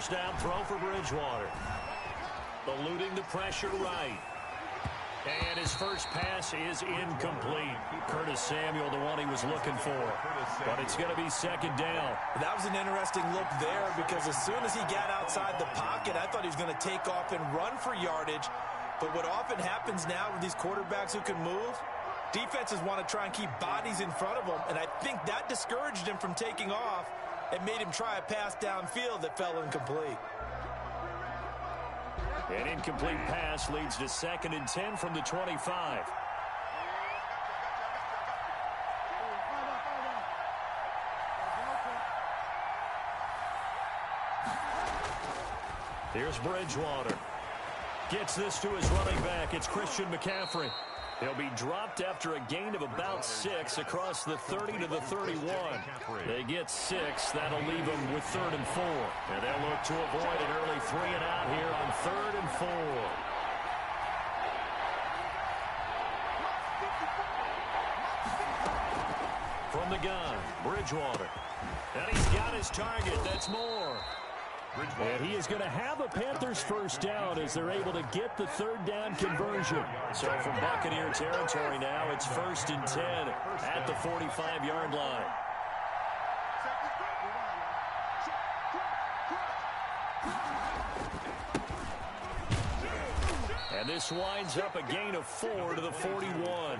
first down throw for Bridgewater. Eluding the pressure right. And his first pass is incomplete. Curtis Samuel, the one he was looking for. But it's going to be second down. That was an interesting look there because as soon as he got outside the pocket, I thought he was going to take off and run for yardage. But what often happens now with these quarterbacks who can move, defenses want to try and keep bodies in front of them. And I think that discouraged him from taking off and made him try a pass downfield that fell incomplete. An incomplete pass leads to 2nd and 10 from the 25. Here's Bridgewater. Gets this to his running back. It's Christian McCaffrey. He'll be dropped after a gain of about 6 across the 30 to the 31. They get 6. That'll leave them with 3rd and 4. And they'll look to avoid an early 3 and out here on 3rd and 4. From the gun, Bridgewater. And he's got his target. That's Moore. And he is going to have a Panthers first down as they're able to get the 3rd down conversion. So from Buccaneer territory now, it's 1st and 10 at the 45-yard line. And this winds up a gain of 4 to the 41.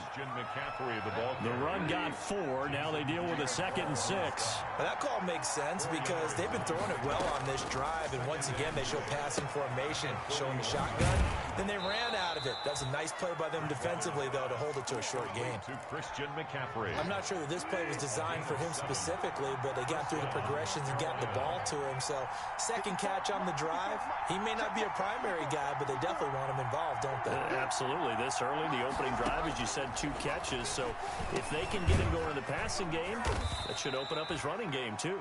The run got 4. Now they deal with a 2nd and 6. Well, that call makes sense because they've been throwing it well on this drive. And once again, they show passing formation, showing the shotgun. Then they ran out of it. That's a nice play by them defensively, though, to hold it to a short gain. I'm not sure that this play was designed for him specifically, but they got through the progressions and got the ball to him. So, second catch on the drive. He may not be a primary guy, but they definitely want him involved, don't they? Absolutely. This early, the opening drive, as you said, 2 catches. So if they can get him going in the passing game, that should open up his running game, too.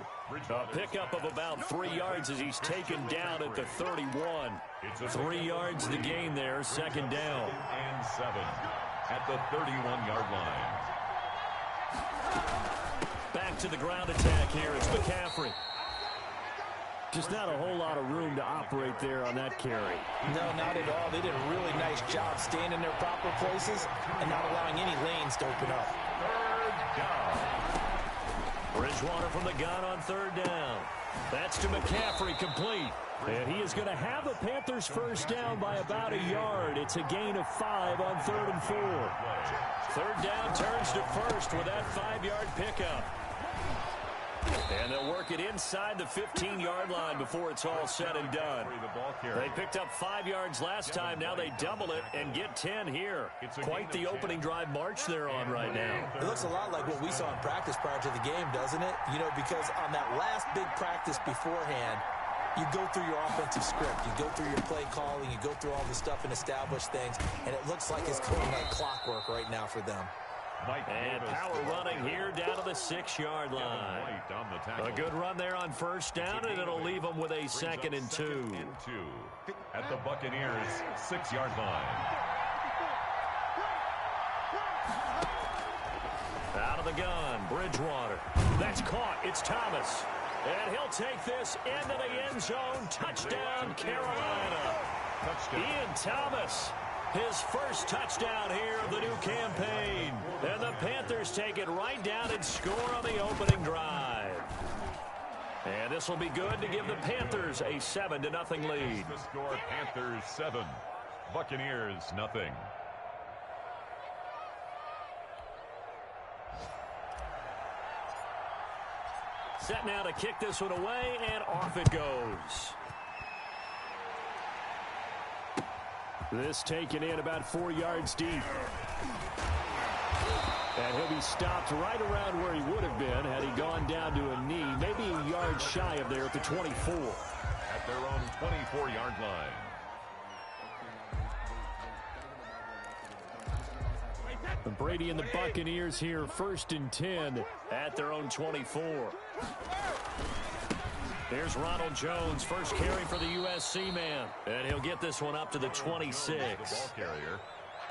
A pickup of about 3 yards as he's taken down at the 31. 3 yards the gain there, 2nd down. And 7 at the 31-yard line. Back to the ground attack here. It's McCaffrey. Just not a whole lot of room to operate there on that carry. No, not at all. They did a really nice job staying in their proper places and not allowing any lanes to open up. 3rd down. Bridgewater from the gun on 3rd down. That's to McCaffrey, complete. And he is going to have a Panthers first down by about a yard. It's a gain of 5 on 3rd and 4. 3rd down turns to 1st with that 5-yard pickup. And they'll work it inside the 15-yard line before it's all said and done. They picked up 5 yards last time. Now they double it and get 10 here. Quite the opening drive march they're on right now. It looks a lot like what we saw in practice prior to the game, doesn't it? You know, because on that last big practice beforehand, you go through your offensive script. You go through your play calling. You go through all the stuff and establish things. And it looks like it's going like clockwork right now for them. And power running here down to the 6-yard line. A good run there on 1st down, and it'll leave them with a 2nd and 2. At the Buccaneers' 6-yard line. Out of the gun, Bridgewater. That's caught. It's Thomas. And he'll take this into the end zone. Touchdown, Carolina. Ian Thomas. His first touchdown here of the new campaign. And the Panthers take it right down and score on the opening drive. And this will be good to give the Panthers a 7-0 lead. The score, Panthers 7, Buccaneers nothing. Set now to kick this one away, and off it goes. This taken in about 4 yards deep. And he'll be stopped right around where he would have been had he gone down to a knee, maybe a yard shy of there at the 24. At their own 24-yard line. Brady and the Buccaneers here, 1st and 10 at their own 24. There's Ronald Jones, first carry for the USC man. And he'll get this one up to the 26.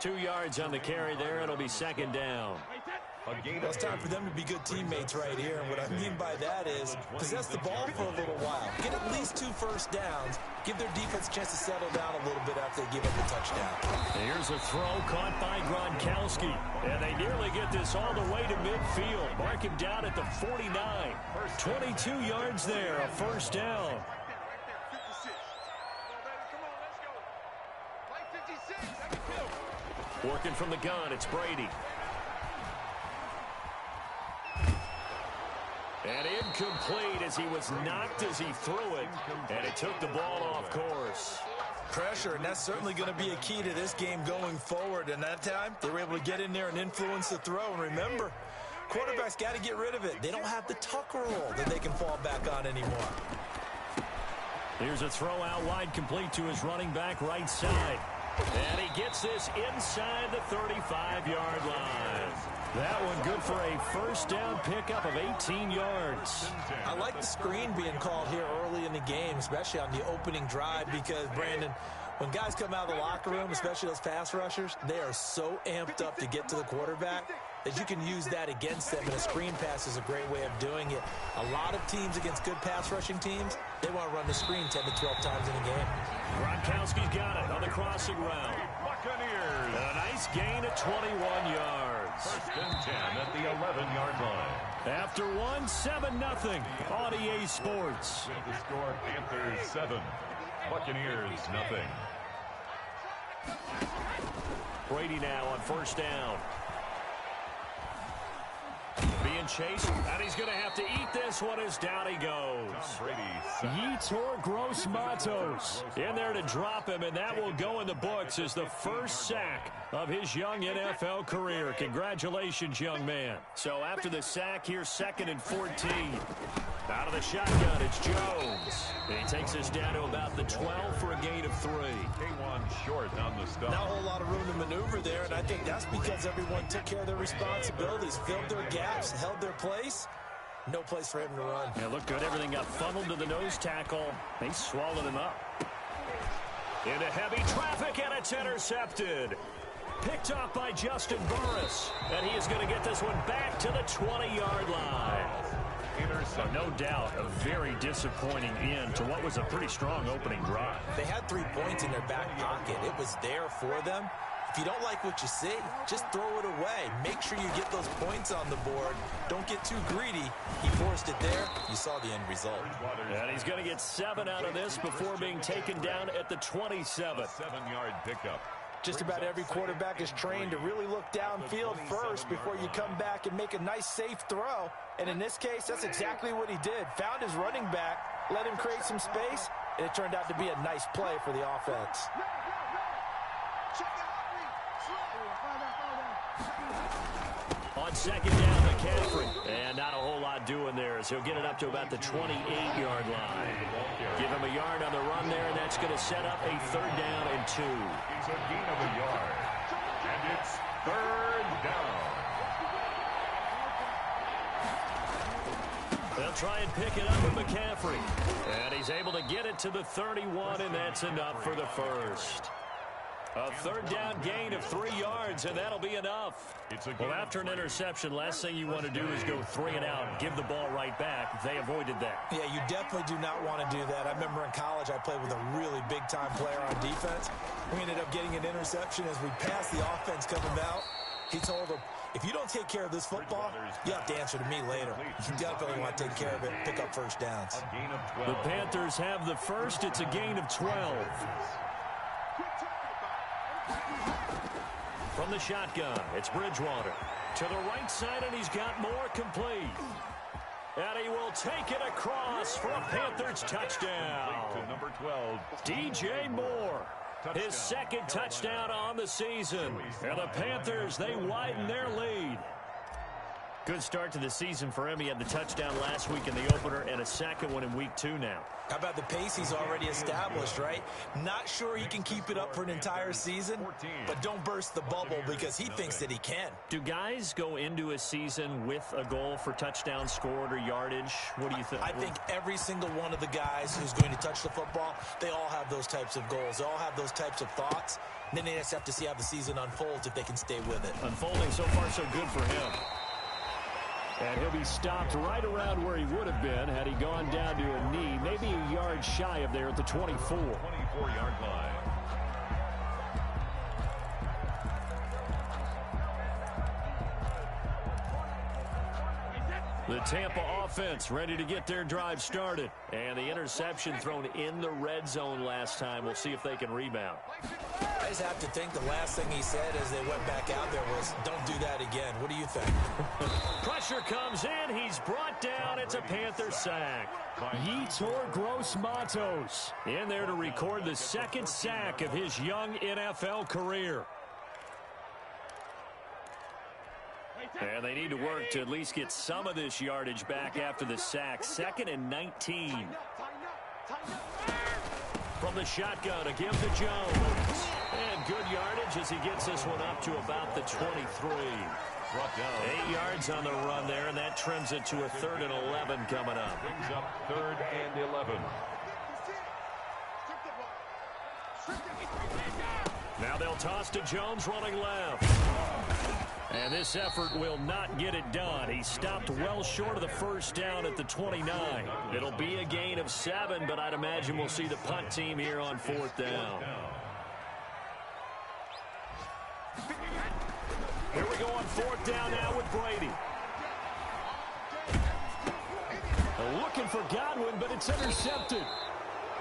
2 yards on the carry there. It'll be 2nd down. Well, it's time for them to be good teammates right here. And what I mean by that is possess the ball for a little while. Get at least 2 first downs. Give their defense a chance to settle down a little bit after they give up the touchdown. Here's a throw caught by Gronkowski. And they nearly get this all the way to midfield. Mark him down at the 49. 22 yards there, a first down. Working from the gun, it's Brady. And incomplete as he was knocked as he threw it. And it took the ball off course. Pressure, and that's certainly going to be a key to this game going forward. And that time, they were able to get in there and influence the throw. And remember, quarterbacks got to get rid of it. They don't have the tuck roll that they can fall back on anymore. Here's a throw out wide, complete to his running back right side. And he gets this inside the 35-yard line. That one good for a first down pickup of 18 yards. I like the screen being called here early in the game, especially on the opening drive, because, Brandon, when guys come out of the locker room, especially those pass rushers, they are so amped up to get to the quarterback that you can use that against them, and a screen pass is a great way of doing it. A lot of teams against good pass rushing teams, they want to run the screen 10 to 12 times in a game. Gronkowski's got it on the crossing route. Buccaneers. A nice gain of 21 yards. First and 10 at the 11-yard line. After one, 7-0 on EA Sports. With the score, Panthers 7, Buccaneers 0. Brady now on first down. Being chased, and he's going to have to eat this one as down he goes. Yetur Gross-Matos in there to drop him, and that will go in the books as the first sack of his young NFL career. Congratulations, young man. So after the sack, here's 2nd and 14. Out of the shotgun, it's Jones. And he takes us down to about the 12 for a gain of 3. K1 short on the stop. Not a whole lot of room to maneuver there, and I think that's because everyone took care of their responsibilities, filled their gaps, held their place. No place for him to run. Yeah, looked good. Everything got funneled to the nose tackle. They swallowed him up. Into heavy traffic, and it's intercepted. Picked off by Justin Burris. And he is going to get this one back to the 20-yard line. So no doubt a very disappointing end to what was a pretty strong opening drive. They had 3 points in their back pocket. It was there for them. If you don't like what you see, just throw it away. Make sure you get those points on the board. Don't get too greedy. He forced it there. You saw the end result. And he's going to get 7 out of this before being taken down at the 27. 7-yard pickup. Just about every quarterback is trained to really look downfield first before you come back and make a nice, safe throw. And in this case, that's exactly what he did. Found his running back, let him create some space, and it turned out to be a nice play for the offense. On 2nd down, McCaffrey. And not a whole lot doing there as he'll get it up to about the 28-yard line. Give him a yard on the run there, and that's going to set up a 3rd down and 2. It's a gain of a yard. And it's 3rd down. They'll try and pick it up with McCaffrey. And he's able to get it to the 31, and that's enough for the first. A 3rd down gain of 3 yards, and that'll be enough. Well, after an interception, last thing you want to do is go 3 and out and give the ball right back. They avoided that. Yeah, you definitely do not want to do that. I remember in college I played with a really big-time player on defense. We ended up getting an interception as we passed the offense coming out. He told him, if you don't take care of this football, you have to answer to me later. You definitely want to take care of it, pick up first downs. The Panthers have the first. It's a gain of 12. From the shotgun, it's Bridgewater. To the right side, and he's got more complete. And he will take it across for a Panthers touchdown. To number 12. DJ Moore. His 2nd touchdown on the season. And the Panthers, they widen their lead. Good start to the season for him. He had the touchdown last week in the opener and a 2nd one in week 2 now. How about the pace he's already established, right? Not sure he can keep it up for an entire season, but don't burst the bubble because he thinks that he can. Do guys go into a season with a goal for touchdowns scored or yardage? What do you think? I think every single one of the guys who's going to touch the football, they all have those types of goals. They all have those types of thoughts. And then they just have to see how the season unfolds if they can stay with it. Unfolding so far so good for him. And he'll be stopped right around where he would have been had he gone down to a knee, maybe a yard shy of there at the 24. 24-yard line. The Tampa offense ready to get their drive started. And the interception thrown in the red zone last time. We'll see if they can rebound. I just have to think the last thing he said as they went back out there was, don't do that again. What do you think? Pressure comes in. He's brought down. It's a Panther sack. Yetur Gross-Matos in there to record the second sack of his young NFL career. And they need to work to at least get some of this yardage back after the sack. 2nd and 19. From the shotgun, a give to Jones. And good yardage as he gets this one up to about the 23. 8 yards on the run there, and that trims it to a 3rd and 11 coming up. Brings up 3rd and 11. Now they'll toss to Jones running left. And this effort will not get it done. He stopped well short of the first down at the 29. It'll be a gain of 7, but I'd imagine we'll see the punt team here on 4th down. Here we go on 4th down now with Brady. Looking for Godwin, but it's intercepted.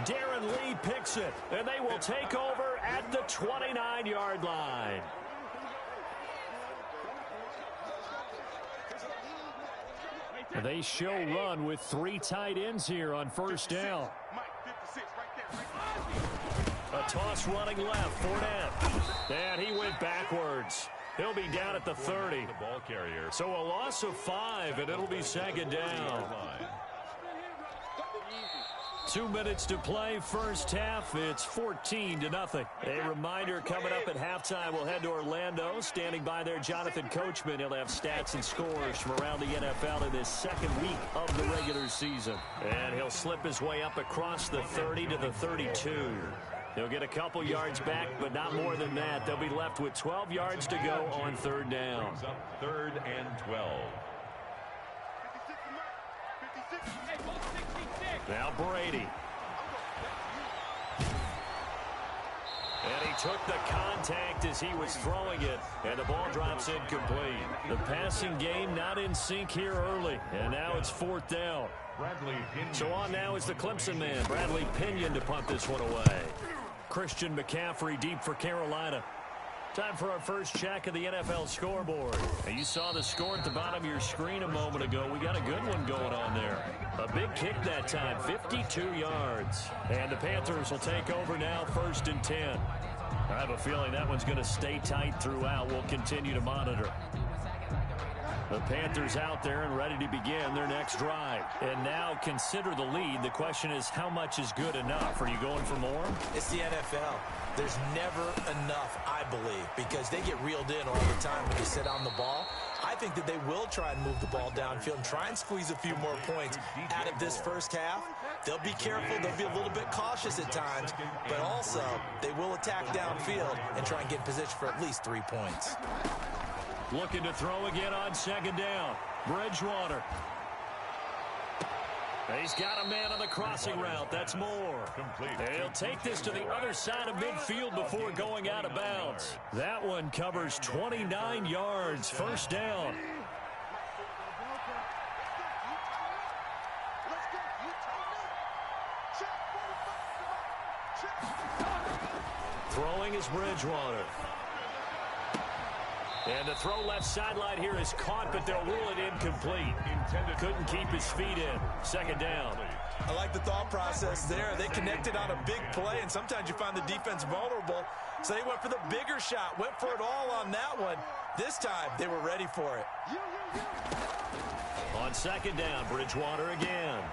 Darren Lee picks it, and they will take over at the 29-yard line. They show run with 3 tight ends here on 1st down. A toss running left, Fournette. And he went backwards. He'll be down at the 30. The ball carrier. So a loss of 5, and it'll be 2nd down. 2 minutes to play, first half. It's 14-0. A reminder coming up at halftime, we'll head to Orlando. Standing by there, Jonathan Coachman. He'll have stats and scores from around the NFL in this 2nd week of the regular season. And he'll slip his way up across the 30 to the 32. He'll get a couple yards back, but not more than that. They'll be left with 12 yards to go on 3rd down. Brings up 3rd and 12. Now Brady. And he took the contact as he was throwing it, and the ball drops incomplete. The passing game not in sync here early, and now it's 4th down. So on now is the Clemson man, Bradley Pinion, to punt this one away. Christian McCaffrey deep for Carolina. Time for our first check of the NFL scoreboard. And you saw the score at the bottom of your screen a moment ago. We got a good one going on there. A big kick that time, 52 yards. And the Panthers will take over now, 1st and 10. I have a feeling that one's going to stay tight throughout. We'll continue to monitor. The Panthers out there and ready to begin their next drive. And now consider the lead. The question is, how much is good enough? Are you going for more? It's the NFL. There's never enough, I believe, because they get reeled in all the time when you sit on the ball. I think that they will try and move the ball downfield and try and squeeze a few more points out of this first half. They'll be careful. They'll be a little bit cautious at times, but also they will attack downfield and try and get in position for at least 3 points. Looking to throw again on 2nd down. Bridgewater. He's got a man on the crossing route. That's Moore. He'll take this to the other side of midfield before going out of bounds. That one covers 29 yards. 1st down. Throwing is Bridgewater. And the throw left sideline here is caught, but they'll rule it incomplete. Couldn't keep his feet in. 2nd down. I like the thought process there. They connected on a big play, and sometimes you find the defense vulnerable. So they went for the bigger shot, went for it all on that one. This time, they were ready for it. On 2nd down, Bridgewater again.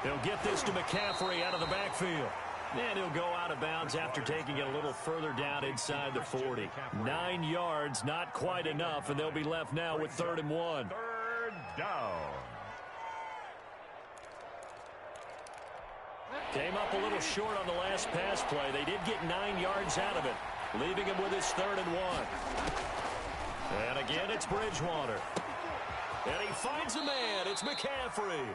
He'll get this to McCaffrey out of the backfield. And he'll go out of bounds after taking it a little further down inside the 40. 9 yards, not quite enough, and they'll be left now with 3rd and 1. 3rd down. Came up a little short on the last pass play. They did get 9 yards out of it, leaving him with his 3rd and 1. And again, it's Bridgewater. And he finds a man. It's McCaffrey.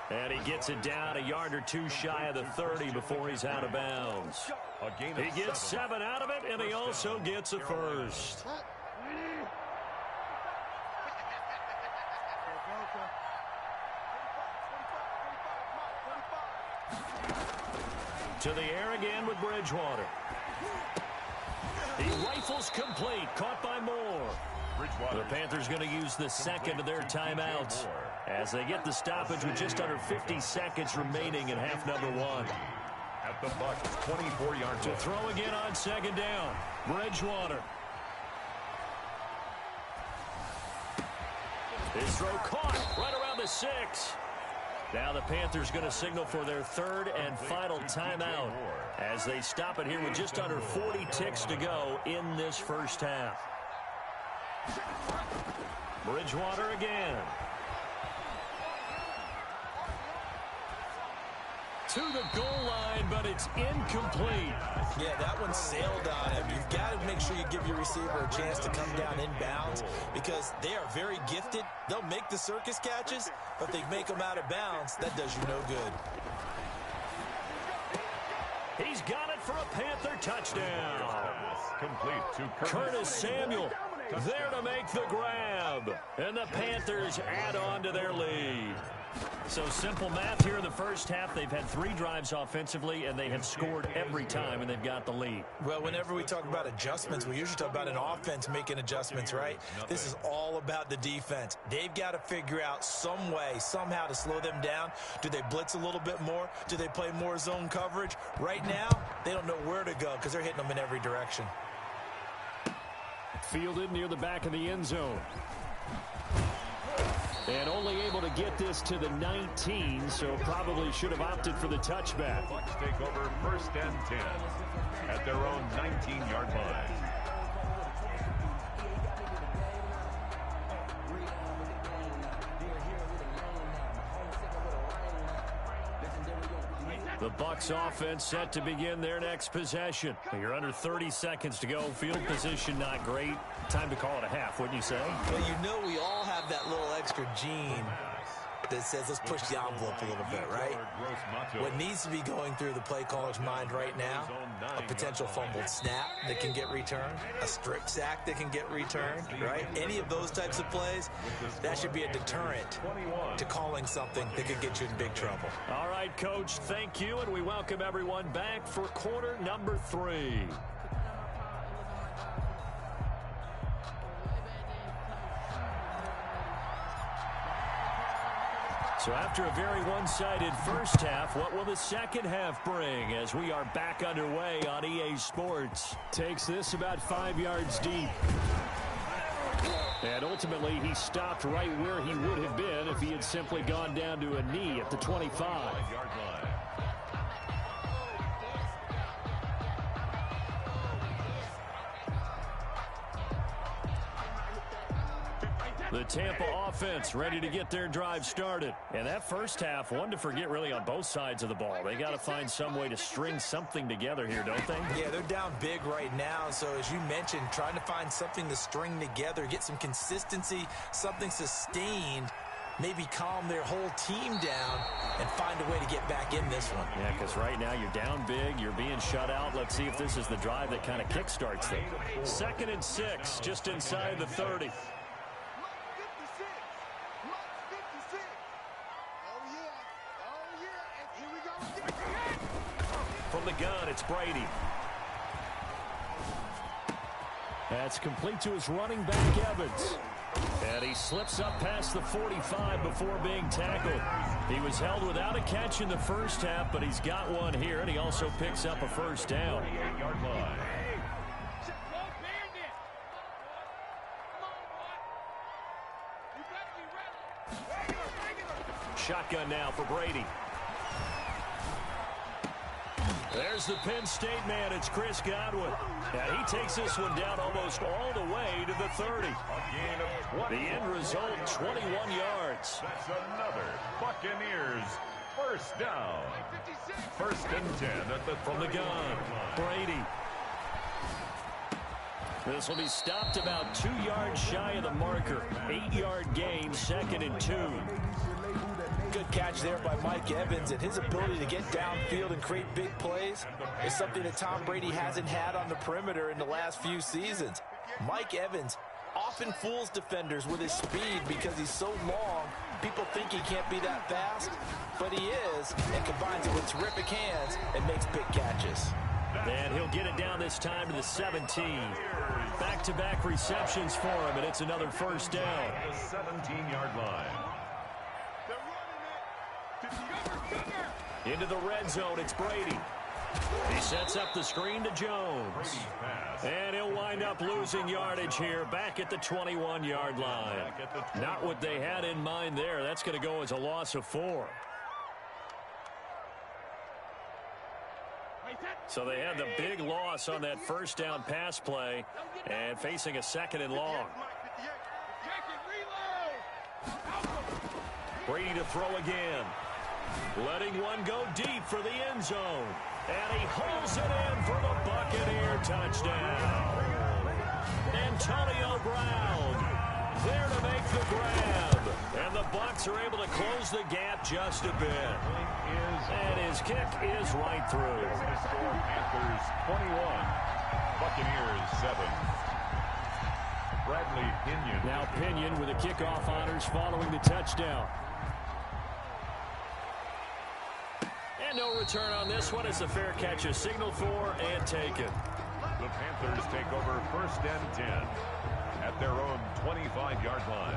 And he gets it down a yard or two shy of the 30 before he's out of bounds. He gets 7 out of it, and he also gets a first. To the air again with Bridgewater. He rifles complete, caught by Moore. The Panthers going to use the second of their timeouts as they get the stoppage with just under 50 seconds remaining in half number 1. At the Bucs 24-yard To throw again on second down. Bridgewater. His throw caught right around the 6. Now the Panthers going to signal for their third and final timeout as they stop it here with just under 40 ticks to go in this first half. Bridgewater again. To the goal line, but it's incomplete. Yeah, that one sailed on him. You've got to make sure you give your receiver a chance to come down inbounds because they are very gifted. They'll make the circus catches, but they make them out of bounds. That does you no good. He's got it for a Panther touchdown. Complete to Curtis Samuel there to make the grab. And the Panthers add on to their lead. So simple math here in the first half. They've had 3 drives offensively, and they have scored every time, and they've got the lead. Well, whenever we talk about adjustments, we usually talk about an offense making adjustments, right? This is all about the defense. They've got to figure out some way, somehow to slow them down. Do they blitz a little bit more? Do they play more zone coverage? Right now, they don't know where to go because they're hitting them in every direction. Fielded near the back of the end zone. And only able to get this to the 19, so probably should have opted for the touchback. Bucs take over 1st and 10 at their own 19-yard line. The Bucs offense set to begin their next possession. You're under 30 seconds to go. Field position not great. Time to call it a half, wouldn't you say? Well, you know we all have that little extra gene that says let's push the envelope a little bit, right? What needs to be going through the play caller's mind right now, a potential fumbled snap that can get returned, a strip sack that can get returned, right? Any of those types of plays, that should be a deterrent to calling something that could get you in big trouble. All right, Coach, thank you, and we welcome everyone back for quarter number 3. So after a very one-sided first half, what will the second half bring as we are back underway on EA Sports? Takes this about 5 yards deep. And ultimately, he stopped right where he would have been if he had simply gone down to a knee at the 25. The Tampa offense ready to get their drive started. And that first half, one to forget really on both sides of the ball. They got to find some way to string something together here, don't they? Yeah, they're down big right now. So as you mentioned, trying to find something to string together, get some consistency, something sustained, maybe calm their whole team down and find a way to get back in this one. Yeah, because right now you're down big, you're being shut out. Let's see if this is the drive that kind of kickstarts them. 2nd and 6, just inside the 30. From the gun, it's Brady. That's complete to his running back, Evans. And he slips up past the 45 before being tackled. He was held without a catch in the first half, but he's got one here, and he also picks up a first down. 8-yard line. Shotgun now for Brady. There's the Penn State man. It's Chris Godwin. And he takes this one down almost all the way to the 30. The end result, 21 yards. That's another Buccaneers first down. 1st and 10 at the From the gun, Brady. This will be stopped about 2 yards shy of the marker. 8-yard gain, 2nd and 2. Good catch there by Mike Evans, and his ability to get downfield and create big plays is something that Tom Brady hasn't had on the perimeter in the last few seasons. Mike Evans often fools defenders with his speed because he's so long. People think he can't be that fast, but he is, and combines it with terrific hands and makes big catches. And he'll get it down this time to the 17. Back-to-back receptions for him, and it's another first down. The 17-yard line. Into the red zone, it's Brady. He sets up the screen to Jones. And he'll wind up losing yardage here back at the 21-yard line. Not what they had in mind there. That's going to go as a loss of 4. So they had the big loss on that first down pass play and facing a 2nd and long. Brady to throw again. Letting one go deep for the end zone. And he hauls it in for the Buccaneer touchdown. Antonio Brown there to make the grab. And the Bucs are able to close the gap just a bit. And his kick is right through. Panthers 21, Buccaneers 7. Bradley Pinion. Now Pinion with the kickoff honors following the touchdown. And no return on this one as the fair catch is signaled for and taken. The Panthers take over 1st and 10 at their own 25-yard line.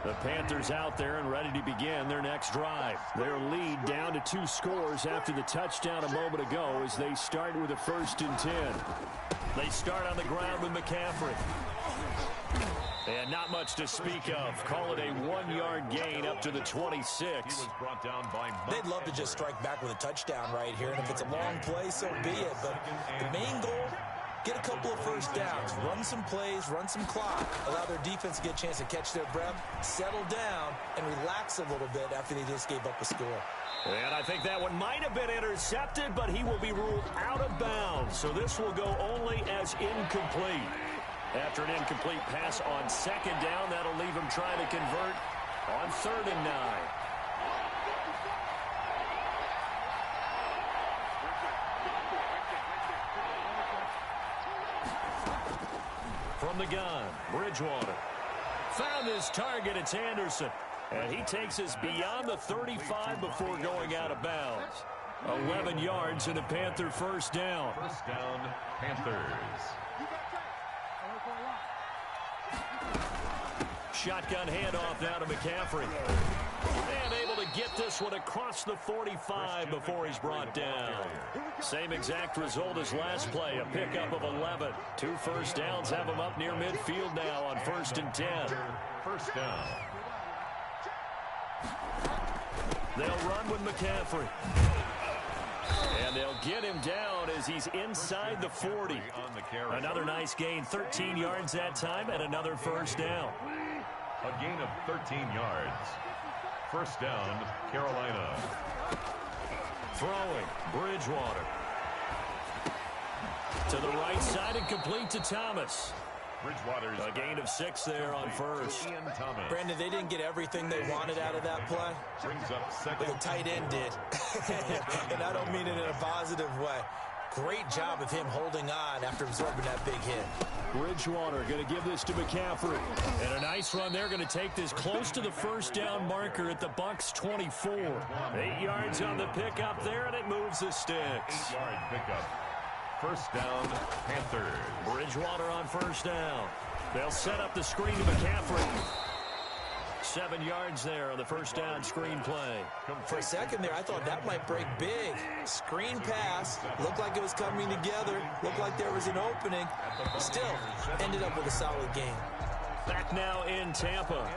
The Panthers out there and ready to begin their next drive. Their lead down to 2 scores after the touchdown a moment ago as they start with a 1st and 10. They start on the ground with McCaffrey. And not much to speak of. Call it a 1-yard gain up to the 26. He was brought down by They'd love to just strike back with a touchdown right here, and if it's a long play, so be it. But the main goal, get a couple of first downs, run some plays, run some clock, allow their defense to get a chance to catch their breath, settle down, and relax a little bit after they just gave up a score. And I think that one might have been intercepted, but he will be ruled out of bounds. So this will go only as incomplete. After an incomplete pass on 2nd down, that'll leave him trying to convert on 3rd and 9. From the gun, Bridgewater. Found his target, it's Anderson. And he takes us beyond the 35 before going out of bounds. 11 yards and a Panther first down. First down, Panthers. Shotgun handoff now to McCaffrey. And able to get this one across the 45 before he's brought down. Same exact result as last play, a pickup of 11. 2 first downs have him up near midfield now on 1st and 10. First down. They'll run with McCaffrey. And they'll get him down as he's inside the 40. Another nice gain, 13 yards that time, and another first down. A gain of 13 yards. First down, Carolina. Throwing, Bridgewater. To the right side and complete to Thomas. Bridgewater's a gain of 6 there on first. Brandon, they didn't get everything they wanted out of that play. Brings up second. But the tight end did. And I don't mean it in a positive way. Great job of him holding on after absorbing that big hit. Bridgewater going to give this to McCaffrey. And a nice run there, going to take this close to the first down marker at the Bucs 24. 8 yards on the pickup there, and it moves the sticks. 8-yard pickup. First down, Panthers. Bridgewater on first down. They'll set up the screen to McCaffrey. 7 yards there on the first down screen play. For a second there, I thought that might break big. Screen pass. Looked like it was coming together. Looked like there was an opening. Still, ended up with a solid game. Back now in Tampa.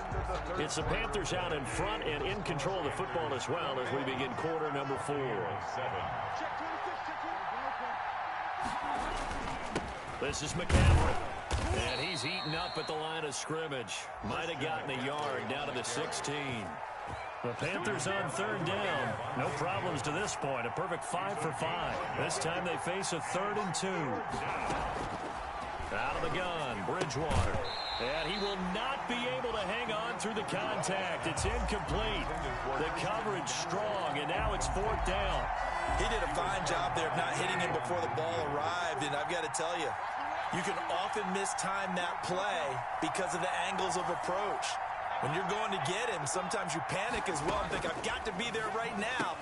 It's the Panthers out in front and in control of the football as well as we begin quarter number 4. This is McCaffrey. And he's eaten up at the line of scrimmage. Might have gotten a yard down to the 16. The Panthers on third down. No problems to this point. A perfect 5 for 5. This time they face a 3rd and 2. Out of the gun, Bridgewater. And he will not be able to hang on through the contact. It's incomplete. The coverage strong, and now it's 4th down. He did a fine job there of not hitting him before the ball arrived, and I've got to tell you, you can often mistime that play because of the angles of approach. When you're going to get him, sometimes you panic as well and think, I've got to be there right now.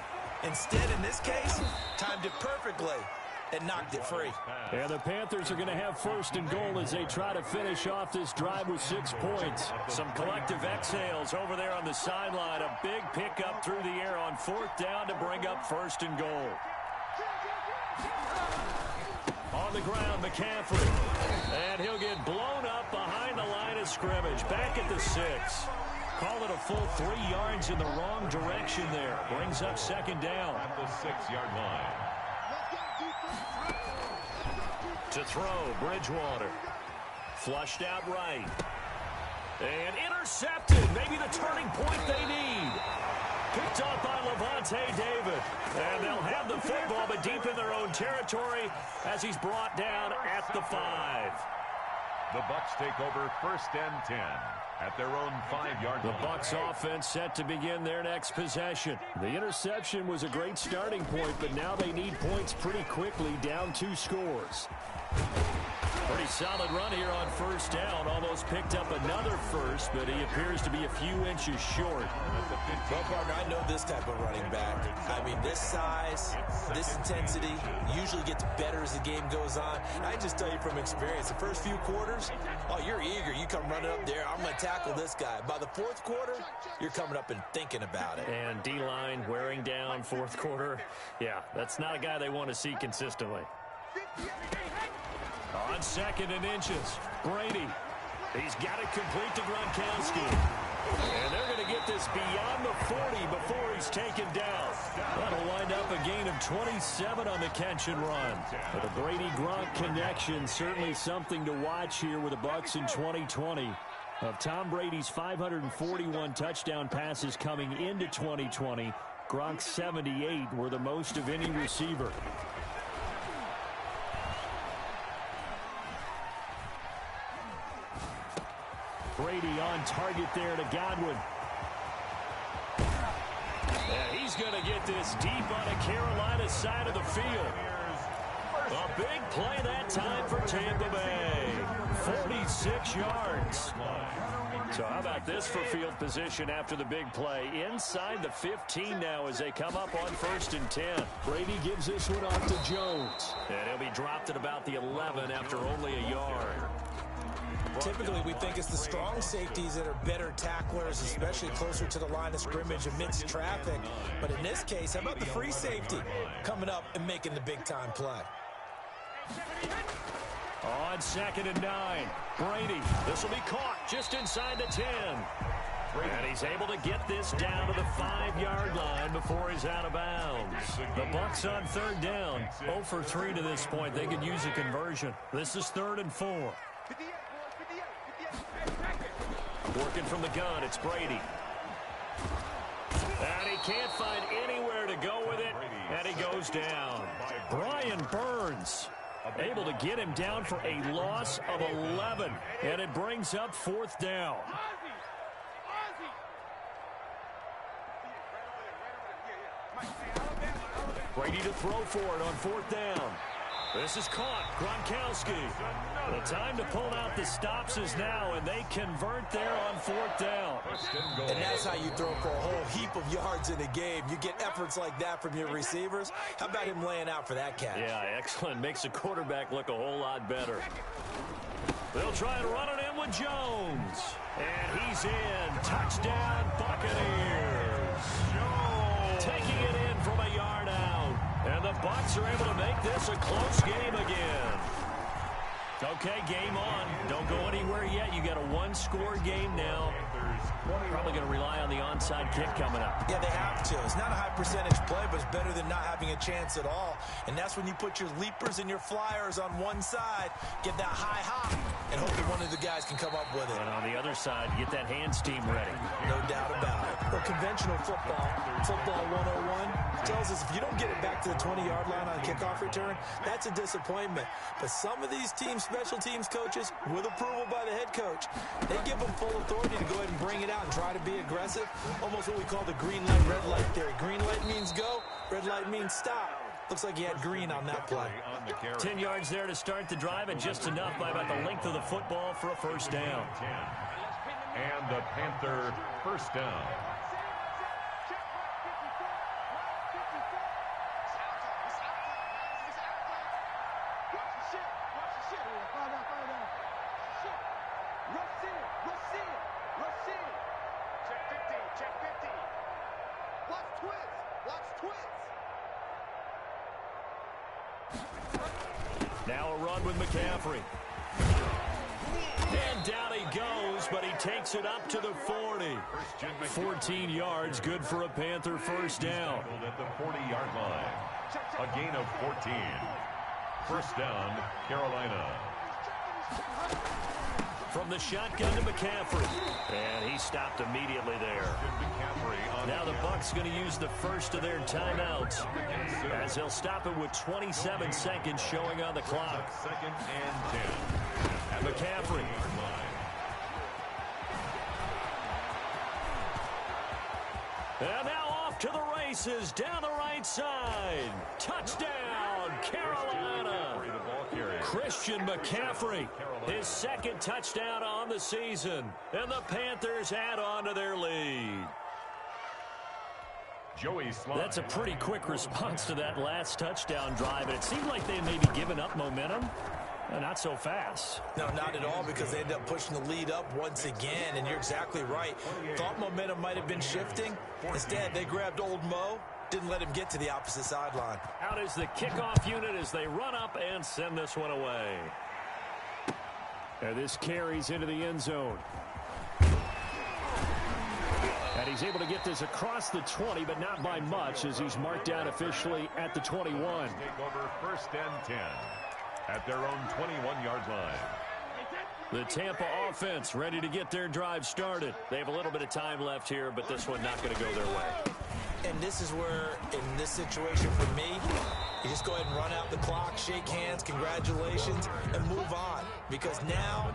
Instead, in this case, timed it perfectly and knocked it free. And the Panthers are going to have 1st and goal as they try to finish off this drive with 6 points. Some collective exhales over there on the sideline. A big pickup through the air on 4th down to bring up 1st and goal. On the ground, McCaffrey. And he'll get blown up behind the line of scrimmage. Back at the 6. Call it a full 3 yards in the wrong direction there. Brings up 2nd down. At the 6-yard line. To throw, Bridgewater. Flushed out right. And intercepted. Maybe the turning point they need. Picked off by Levante David. And they'll have the football, but deep in their own territory as he's brought down at the 5. The Bucks take over 1st and 10 at their own 5-yard line. The Bucks offense set to begin their next possession. The interception was a great starting point, but now they need points pretty quickly, down 2 scores. Pretty solid run here on 1st down. Almost picked up another first, but he appears to be a few inches short. Well, partner, I know this type of running back. I mean, this size, this intensity usually gets better as the game goes on. And I just tell you from experience, the first few quarters, oh, you're eager. You come running up there, I'm going to tackle this guy. By the 4th quarter, you're coming up and thinking about it. And D-line wearing down 4th quarter. Yeah, that's not a guy they want to see consistently. On 2nd and inches, Brady. He's got it complete to Gronkowski. And they're going to get this beyond the 40 before he's taken down. That'll wind up a gain of 27 on the catch and run. But the Brady-Gronk connection, certainly something to watch here with the Bucks in 2020. Of Tom Brady's 541 touchdown passes coming into 2020, Gronk's 78 were the most of any receiver. Brady on target there to Godwin. And he's going to get this deep on the Carolina side of the field. A big play that time for Tampa Bay. 46 yards. So how about this for field position after the big play? Inside the 15 now as they come up on 1st and 10. Brady gives this one off to Jones. And he'll be dropped at about the 11 after only a yard. Typically, we think it's the strong safeties that are better tacklers, especially closer to the line of scrimmage amidst traffic. But in this case, how about the free safety coming up and making the big-time play? On 2nd and 9, Brady. This will be caught just inside the 10. And he's able to get this down to the 5-yard line before he's out of bounds. The Bucks on 3rd down. 0 for 3 to this point. They could use a conversion. This is 3rd and 4. Working from the gun, it's Brady. And he can't find anywhere to go with it, and he goes down. Brian Burns able to get him down for a loss of 11, and it brings up 4th down. Brady to throw for it on 4th down. This is caught. Gronkowski. The time to pull out the stops is now, and they convert there on 4th down. And that's how you throw for a whole heap of yards in a game. You get efforts like that from your receivers. How about him laying out for that catch? Yeah, excellent. Makes the quarterback look a whole lot better. They'll try and run it in with Jones. And he's in. Touchdown, Buccaneers. Taking it in from a yard out. And the Bucs are able to make this a close game again. Okay, game on. Don't go anywhere yet. You got a 1-score game now. Probably going to rely on the onside kick coming up. Yeah, they have to. It's not a high percentage play, but it's better than not having a chance at all. And that's when you put your leapers and your flyers on one side, get that high hop, and hope that one of the guys can come up with it. And on the other side, get that hands team ready. No doubt about it. Well, conventional football 101, tells us if you don't get it back to the 20-yard line on a kickoff return, that's a disappointment. But some of these teams, special teams coaches, with approval by the head coach, they give them full authority to go ahead and bring it out and try to be aggressive. Almost what we call the green light, red light theory. Green light means go, red light means stop. Looks like he had green on that play. 10 yards there to start the drive, and just enough by about the length of the football for a first down. And the Panther first down. Now a run with McCaffrey. And down he goes, but he takes it up to the 40. 14 yards, good for a Panther first down. At the 40-yard line. A gain of 14. First down, Carolina. From the shotgun to McCaffrey. And he stopped immediately there. Now the Bucs going to use the first of their timeouts, as they'll stop it with 27 seconds showing on the clock. Second and 10. McCaffrey. And now off to the races down the right side. Touchdown, Carolina. Christian McCaffrey, his second touchdown on the season. And the Panthers add on to their lead. That's a pretty quick response to that last touchdown drive. And it seemed like they may be giving up momentum. Not so fast. No, not at all, because they ended up pushing the lead up once again, and you're exactly right. Thought momentum might have been shifting. Instead, they grabbed old Mo, didn't let him get to the opposite sideline. Out is the kickoff unit as they run up and send this one away. And this carries into the end zone. And he's able to get this across the 20, but not by much, as he's marked down officially at the 21. Take over first and 10. At their own 21-yard line. The Tampa offense ready to get their drive started. They have a little bit of time left here, but this one not going to go their way. And this is where, in this situation for me, you just go ahead and run out the clock, shake hands, congratulations, and move on. Because now,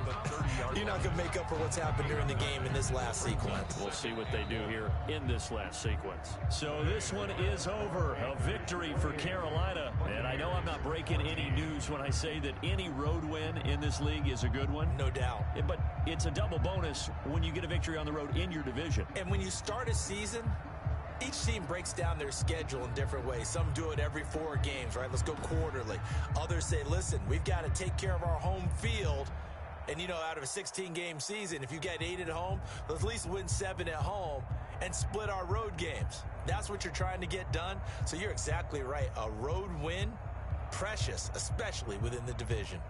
you're not going to make up for what's happened during the game in this last sequence. We'll see what they do here in this last sequence. So this one is over. A victory for Carolina. And I know I'm not breaking any news when I say that any road win in this league is a good one. No doubt. But it's a double bonus when you get a victory on the road in your division. And when you start a season, each team breaks down their schedule in different ways. Some do it every 4 games, right? Let's go quarterly. Others say, listen, we've got to take care of our home field. And, you know, out of a 16-game season, if you get 8 at home, let's at least win 7 at home and split our road games. That's what you're trying to get done. So you're exactly right. A road win, precious, especially within the division.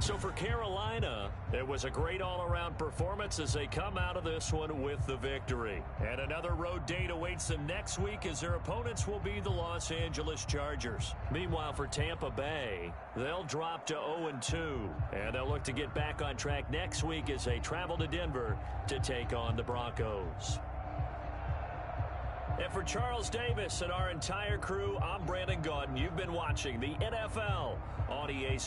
So for Carolina, it was a great all-around performance as they come out of this one with the victory. And another road date awaits them next week as their opponents will be the Los Angeles Chargers. Meanwhile, for Tampa Bay, they'll drop to 0-2. And they'll look to get back on track next week as they travel to Denver to take on the Broncos. And for Charles Davis and our entire crew, I'm Brandon Gaudin. You've been watching the NFL on EA Sports.